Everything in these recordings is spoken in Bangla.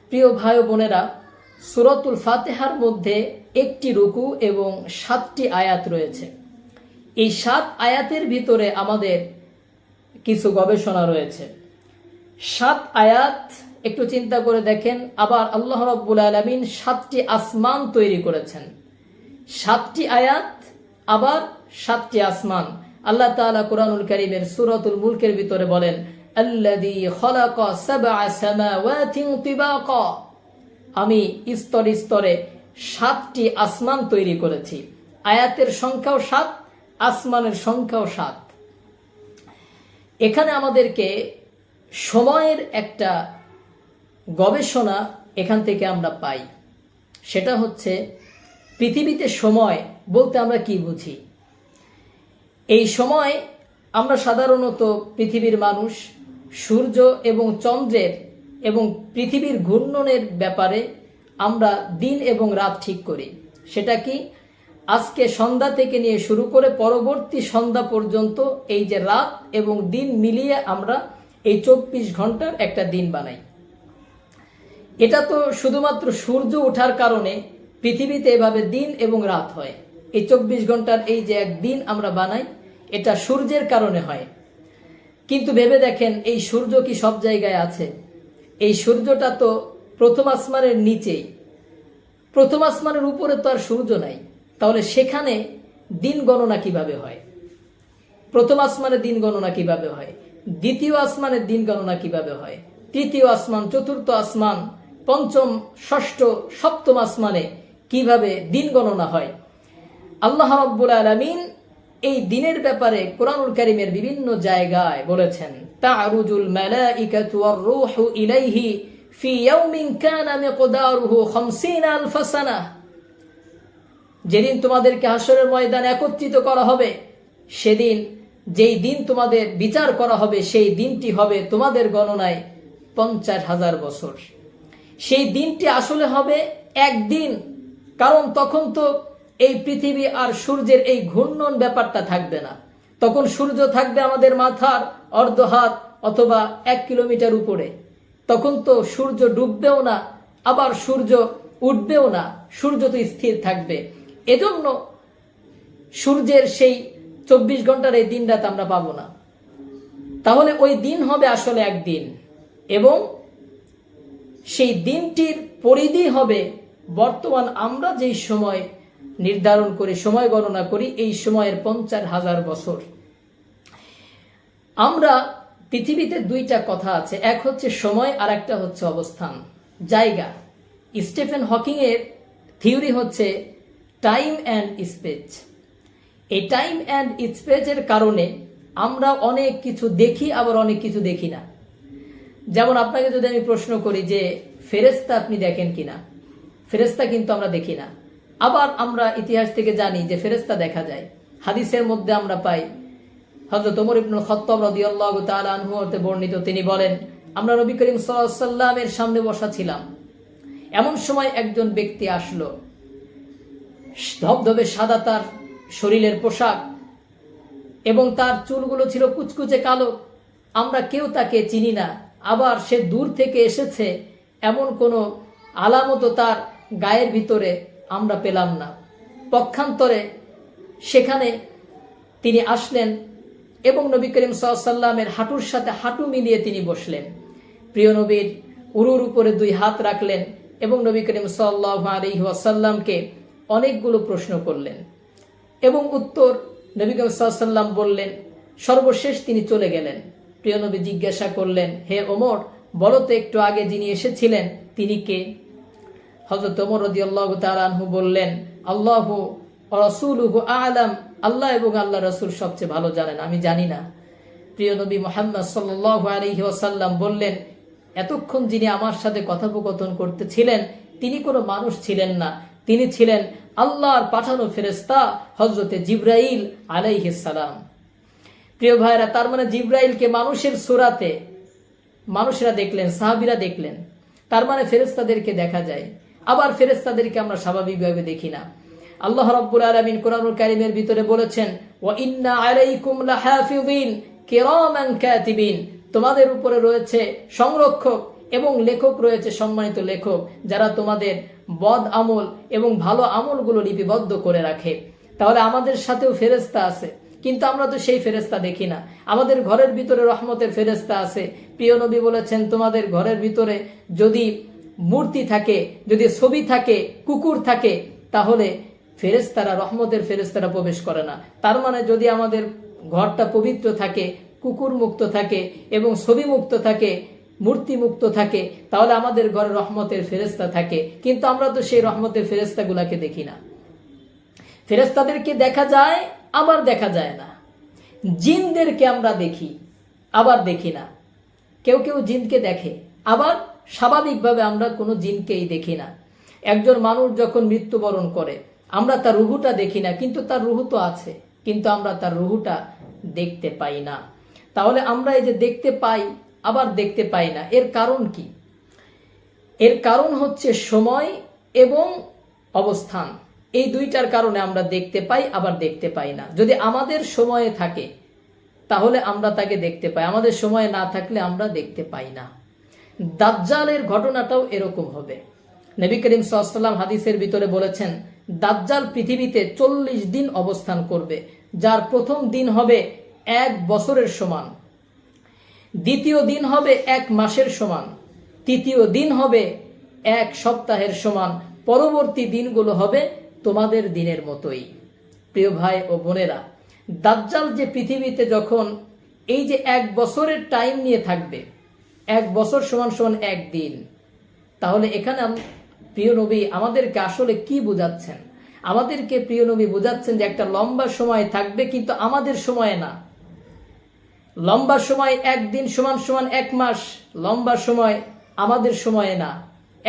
প্রিয় ভাই ও বোনেরা, সূরাতুল ফাতিহার মধ্যে একটি রুকু এবং 7টি আয়াত রয়েছে। এই 7 আয়াতের ভিতরে আমাদের কিছু গবেষণা রয়েছে। 7 আয়াত একটু চিন্তা করে দেখেন, আবার আল্লাহ রাব্বুল আলামিন 7টি আসমান তৈরি করেছেন। 7টি আয়াত আবার 7টি আসমান। আল্লাহ তাআলা কুরআনুল কারীমের সূরাতুল মুলকের ভিতরে বলেন, আল্লাযী খালাকা সাবআ সামাওয়াতিন তিবাকা, আমি স্তরে স্তরে 7টি আসমান তৈরি করেছি। আয়াতের সংখ্যাও 7, আসমানের সংখ্যাও 7। এখানে আমাদেরকে সময়ের একটা গবেষণা এখান থেকে আমরা পাই। সেটা হচ্ছে, পৃথিবীতে সময় বলতে আমরা কি বুঝি? এই সময় আমরা সাধারণত পৃথিবীর মানুষ সূর্য এবং চন্দ্রের এবং পৃথিবীর ঘূর্ণনের ব্যাপারে আমরা দিন এবং রাত ঠিক করি। সেটা কি? আজকে সন্ধ্যা থেকে নিয়ে শুরু করে পরবর্তী সন্ধ্যা পর্যন্ত এই যে রাত এবং দিন মিলিয়ে আমরা এই 24 ঘন্টার একটা দিন বানাই। এটা তো শুধুমাত্র সূর্য ওঠার কারণে পৃথিবীতে এভাবে দিন এবং রাত হয়। এই 24 ঘন্টার এই যে এক দিন আমরা বানাই, এটা সূর্যের কারণে হয়। কিন্তু ভেবে দেখেন, এই সূর্য কি সব জায়গায় আছে? এই সূর্যটা তো প্রথম আসমানের নিচেই, প্রথম আসমানের উপরে তো আর সূর্য নাই। তাহলে সেখানে দিন গণনা কিভাবে হয়? প্রথম আসমানের দিন গণনা কিভাবে হয়? দ্বিতীয় আসমানের দিন গণনা কিভাবে হয়? তৃতীয় আসমান, চতুর্থ আসমান, পঞ্চম, ষষ্ঠ, সপ্তম আসমানে কিভাবে দিন গণনা হয়? আল্লাহ রাব্বুল আলামিন এই দিনের ব্যাপারে কুরআনুল কারীমের বিভিন্ন জায়গায় বলেছেন, তা'রুজুল মালাইকাতু ওয়ার রূহু ইলাইহি ফি ইয়াউমিন কানা মিকদারুহু 50000 সানাহ। যেদিন তোমাদেরকে হাসরের ময়দানে একত্রিত করা হবে, সেদিন যেই দিন তোমাদের বিচার করা হবে, সেই দিনটি হবে তোমাদের গণনায় 50,000 বছর। সেই দিনটি আসলে হবে একদিন, কারণ তখন তো এই পৃথিবী আর সূর্যের এই ঘূর্ণন ব্যাপারটা থাকবে না। তখন সূর্য থাকবে আমাদের মাথার অর্ধ হাত অথবা 1 কিলোমিটার উপরে। তখন তো সূর্য ডুববেও না, আবার সূর্য উঠবেও না, সূর্য তো স্থির থাকবে। এজন্য সূর্যের সেই 24 ঘন্টার এই দিন রাত আমরা পাবো না। তাহলে ওই দিন হবে আসলে একদিন, এবং সেই দিনটির পরিধি হবে বর্তমান আমরা যেই সময় নির্ধারণ করি, সময় গণনা করি, এই সময়ের 50,000 বছর। আমরা পৃথিবীতে 2টা কথা আছে, এক হচ্ছে সময় আর একটা হচ্ছে অবস্থান, জায়গা। স্টিফেন হকিং এর থিওরি হচ্ছে টাইম অ্যান্ড স্পেস। এই টাইম অ্যান্ড স্পেসের কারণে আমরা অনেক কিছু দেখি, আবার অনেক কিছু দেখি না। যেমন আপনাকে যদি আমি প্রশ্ন করি যে ফেরেশতা আপনি দেখেন কিনা, ফেরেশতা কিন্তু আমরা দেখি না। আবার আমরা ইতিহাস থেকে জানি যে ফেরেশতা দেখা যায়। হাদিসের মধ্যে আমরা পাই, হযরত ওমর ইবনুল খাত্তাব রাদিয়াল্লাহু তাআলা আনহু হতে বর্ণিত, তিনি বলেন, আমরা নবী করিম সাল্লাল্লাহু আলাইহি ওয়াসাল্লামের সামনে বসা ছিলাম। এমন সময় একজন ব্যক্তি আসলো, ধবধবে সাদা তার শরীরের পোশাক, এবং তার চুলগুলো ছিল কুচকুচে কালো। আমরা কেউ তাকে চিনি না, আবার সে দূর থেকে এসেছে এমন কোনো আলামতও তার গায়ের ভিতরে আমরা পেলাম না। পক্ষান্তরে সেখানে তিনি আসলেন এবং নবী করিম সাল্লাল্লাহু আলাইহি ওয়াসাল্লামের হাঁটুর সাথে হাঁটু মিলিয়ে তিনি বসলেন। প্রিয় নবীর উরুর উপরে 2 হাত রাখলেন এবং নবী করিম সাল্লাল্লাহু আলাইহি ওয়াসাল্লামকে অনেকগুলো প্রশ্ন করলেন, এবং উত্তর নবী করিম সাল্লাল্লাহু আলাইহি ওয়াসাল্লাম বললেন। সর্বশেষ তিনি চলে গেলেন। প্রিয় নবী জিজ্ঞাসা করলেন, হে ওমর, বলো তো একটু আগে যিনি এসেছিলেন তিনি কে? হযরত ওমর রাদিয়াল্লাহু তাআলা আনহু বললেন, আল্লাহু ওয়া রাসূলুহু আ'লাম, আল্লাহ এবং আল্লাহ রাসূল সবচেয়ে ভালো জানেন, আমি জানি না। প্রিয় নবী মুহাম্মদ সাল্লাল্লাহু আলাইহি ওয়াসাল্লাম বললেন, এতক্ষণ যিনি আমার সাথে কথোপকথন করতেছিলেন তিনি কোনো মানুষ ছিলেন না, তিনি ছিলেন আল্লাহর পাঠানো ফেরেশতা হযরতে জিবরাইল আলাইহিস সালাম। প্রিয় ভাইরা, তার মানে জিবরাইলকে মানুষের সূরাতে মানুষরা দেখলেন, সাহাবীরা দেখলেন। তার মানে ফেরেশতাদেরকে দেখা যায়, আবার ফেরেশতাদেরকে আমরা স্বাভাবিকভাবে দেখি না। আল্লাহ রাব্বুল আলামিন কোরআনুল কারীমের ভিতরে বলেছেন, ওয়া ইন্না আলাইকুম লাহাফিযিন কিরামান কাতিবিন, তোমাদের উপরে রয়েছে সংরক্ষক এবং লেখক রয়েছে, সম্মানিত লেখক, যারা তোমাদের বদ আমল এবং ভালো আমলগুলো লিপিবদ্ধ করে রাখে। তাহলে আমাদের সাথেও ফেরেশতা আছে, কিন্তু আমরা তো সেই ফেরেশতা দেখি না। আমাদের ঘরের ভিতরে রহমতের ফেরেশতা আছে। প্রিয় নবী বলেছেন, তোমাদের ঘরের ভিতরে যদি মূর্তি থাকে, যদি ছবি থাকে, কুকুর থাকে, তাহলে ফেরেশতারা, রহমতের ফেরেশতারা প্রবেশ করে না। তার মানে যদি আমাদের ঘরটা পবিত্র থাকে, কুকুর মুক্ত থাকে এবং ছবি মুক্ত থাকে, মূর্তি মুক্ত থাকে, তাহলে আমাদের ঘরে রহমতের ফেরেশতা থাকে। কিন্তু আমরা তো সেই রহমতের ফেরেশতাগুলাকে দেখি না। ফেরেশতাদেরকে দেখা যায়, আবার দেখা যায় না। জিনদেরকে আমরা দেখি, আবার দেখি না। কেউ কেউ জিনকে দেখে, আবার স্বাভাবিকভাবে আমরা কোনো জিনকেই দেখি না। একজন মানুষ যখন মৃত্যুবরণ করে, আমরা তার রুহুটা দেখি না, কিন্তু তার রুহু তো আছে, কিন্তু আমরা তার রুহুটা দেখতে পাই না। তাহলে আমরা এই যে দেখতে পাই আবার দেখতে পাই না, এর কারণ কি? এর কারণ হচ্ছে সময় এবং অবস্থান। এই দুইটার কারণে আমরা দেখতে পাই আবার দেখতে পাই না। যদি আমাদের সময়ে থাকে তাহলে আমরা তাকে দেখতে পাই, আমাদের সময়ে না থাকলে আমরা দেখতে পাই না। দাজ্জালের ঘটনাটাও এরকম হবে। নবী করিম সাল্লাল্লাহু আলাইহি ওয়াসাল্লাম হাদিসের ভিতরে বলেছেন, দাজ্জাল পৃথিবীতে 40 দিন অবস্থান করবে, যার প্রথম দিন হবে 1 বছরের সমান, দ্বিতীয় দিন হবে 1 মাসের সমান, তৃতীয় দিন হবে 1 সপ্তাহের সমান, পরবর্তী দিনগুলো হবে তোমাদের দিনের মতোই। প্রিয় ভাই ও বোনেরা, দাজ্জাল যে পৃথিবীতে যখন এই যে 1 বছরের টাইম নিয়ে থাকবে, 1 বছর সমান সমান 1 দিন, তাহলে এখানে প্রিয় নবী আমাদেরকে আসলে কি বুঝাচ্ছেন? আমাদেরকে প্রিয় নবী বুঝাচ্ছেন যে একটা লম্বা সময় থাকবে, কিন্তু আমাদের সময়ে না। লম্বা সময় 1 দিন সমান সমান 1 মাস, লম্বা সময় আমাদের সময়ে না।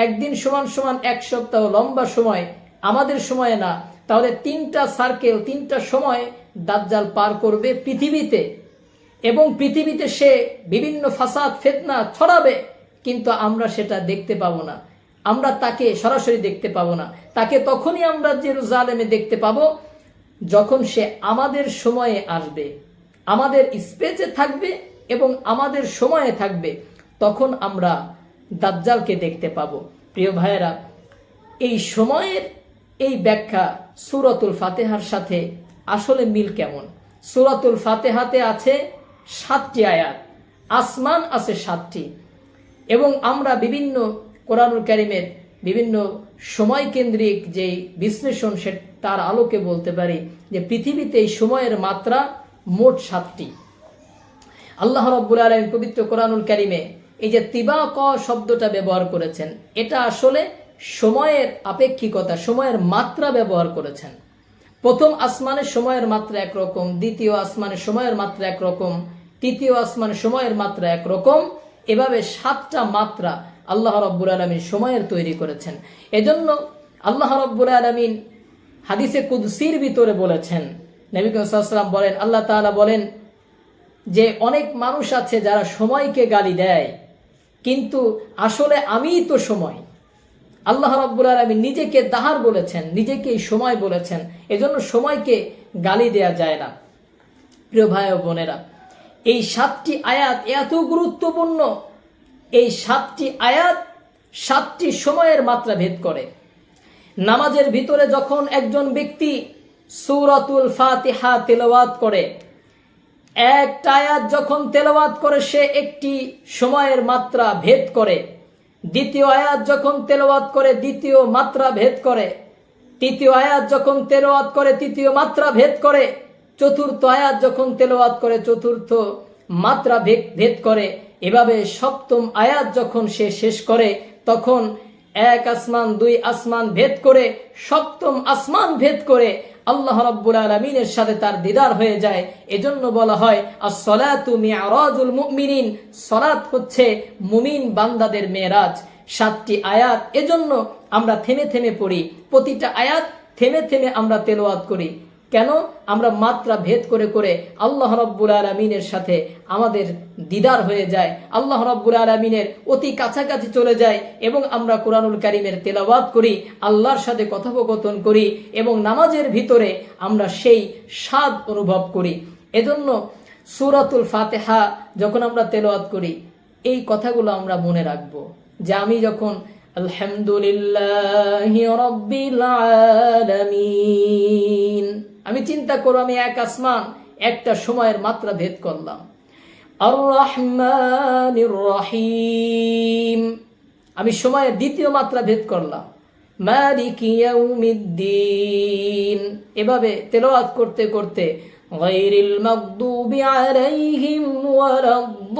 1 দিন সমান সমান 1 সপ্তাহ, লম্বা সময় আমাদের সময়ে না। তাহলে 3টা সার্কেল, 3টা সময় দাজ্জাল পার করবে পৃথিবীতে, এবং পৃথিবীতে সে বিভিন্ন ফাসাদ ফিতনা ছড়াবে, কিন্তু আমরা সেটা দেখতে পাবো না। আমরা তাকে সরাসরি দেখতে পাবো না। তাকে তখনই আমরা জেরুজালেমে দেখতে পাবো যখন সে আমাদের সময়ে আসবে, আমাদের স্পেসে থাকবে এবং আমাদের সময়ে থাকবে, তখন আমরা দাজ্জালকে দেখতে পাবো। প্রিয় ভাইয়েরা, এই সময়ের এই ব্যাখ্যা সূরাতুল ফাতিহার সাথে আসলে মিল কেমন? সূরাতুল ফাতিহাতে আছে 7টি আয়াত, আসমান আছে 7টি, এবং আমরা বিভিন্ন কোরআনুল কারীমের বিভিন্ন সময় কেন্দ্রিক যে বিশ্লেষণ, তার আলোকে বলতে পারি যে পৃথিবীতে এই সময়ের মাত্রা মোট 7টি। আল্লাহ রাব্বুল আলামিন পবিত্র কোরআনুল কারীমে এই যে তিবাক শব্দটা ব্যবহার করেছেন, এটা আসলে সময়ের আপেক্ষিকতা, সময়ের মাত্রা ব্যবহার করেছেন। প্রথম আসমানের সময়ের মাত্রা একরকম, দ্বিতীয় আসমানের সময়ের মাত্রা একরকম, তৃতীয় আসমানের সময়ের মাত্রা একরকম, এভাবে 7টা মাত্রা আল্লাহ রাব্বুল আলামিন সময়ের তৈরি করেছেন। এজন্য আল্লাহ রাব্বুল আলামিন হাদিসে কুদসির ভিতরে বলেছেন, নবী করিম সাল্লাল্লাহু আলাইহি ওয়াসাল্লাম বলেন, আল্লাহ তাআলা বলেন যে অনেক মানুষ আছে যারা সময়কে গালি দেয়, কিন্তু আসলে আমিই তো সময়। আল্লাহ রাব্বুল আলামিন নিজেকে দাহার বলেছেন, নিজেকে সময় বলেছেন, এজন্য সময়কে গালি দেয়া যায় না। প্রিয় ভাই ও বোনেরা, এই 7টি আয়াত এত গুরুত্বপূর্ণ। এই 7টি আয়াত 7টি সময়ের মাত্রা ভেদ করে। নামাজের ভিতরে যখন একজন ব্যক্তি সূরাতুল ফাতিহা তেলাওয়াত করে, একটা আয়াত যখন তেলাওয়াত করে সে একটি সময়ের মাত্রা ভেদ করে। দ্বিতীয় আয়াত যখন তেলাওয়াত করে দ্বিতীয় মাত্রা ভেদ করে। তৃতীয় আয়াত যখন তেলাওয়াত করে তৃতীয় মাত্রা ভেদ করে। চতুর্থ আয়াত যখন তেলাওয়াত করে চতুর্থ মাত্রা ভেদ করে। এভাবে সপ্তম আয়াত যখন সে শেষ করে, তখন 1 আসমান 2 আসমান ভেদ করে, সপ্তম আসমান ভেদ করে আল্লাহ রাব্বুল আলামিনের সাথে তার দিদার হয়ে যায়। এজন্য বলা হয় আস-সালাতু মি'রাজুল মুমিনিন, সালাত হচ্ছে মুমিন বান্দাদের মেরাজ। 7টি আয়াত, এজন্য আমরা থেমে থেমে পড়ি, প্রতিটা আয়াত থেমে থেমে আমরা তেলাওয়াত করি। কেন? আমরা মাত্রা ভেদ করে করে আল্লাহ রাব্বুল আলামিনের সাথে আমাদের দিদার হয়ে যায়, আল্লাহ রাব্বুল আলামিনের অতি কাছাকাছি চলে যায়, এবং আমরা কোরআনুল কারীমের তেলাওয়াত করি, আল্লাহর সাথে কথোপকথন করি, এবং নামাজের ভিতরে আমরা সেই স্বাদ অনুভব করি। এজন্য সূরাতুল ফাতিহা যখন আমরা তেলাওয়াত করি, এই কথাগুলো আমরা মনে রাখবো যে আমি যখন আলহামদুলিল্লাহি রাব্বিল আলামিন, আমি চিন্তা করো আমি এক আসমান একটা সময়ের মাত্রা ভেদ করলাম। আর রহমানির রহিম, আমি সময়ের দ্বিতীয় মাত্রা ভেদ করলাম। মালিকি ইয়াউমিদ্দিন, এভাবে তেলাওয়াত করতে করতে গায়রিল মাগদুবি আলাইহিম ওয়ালাদ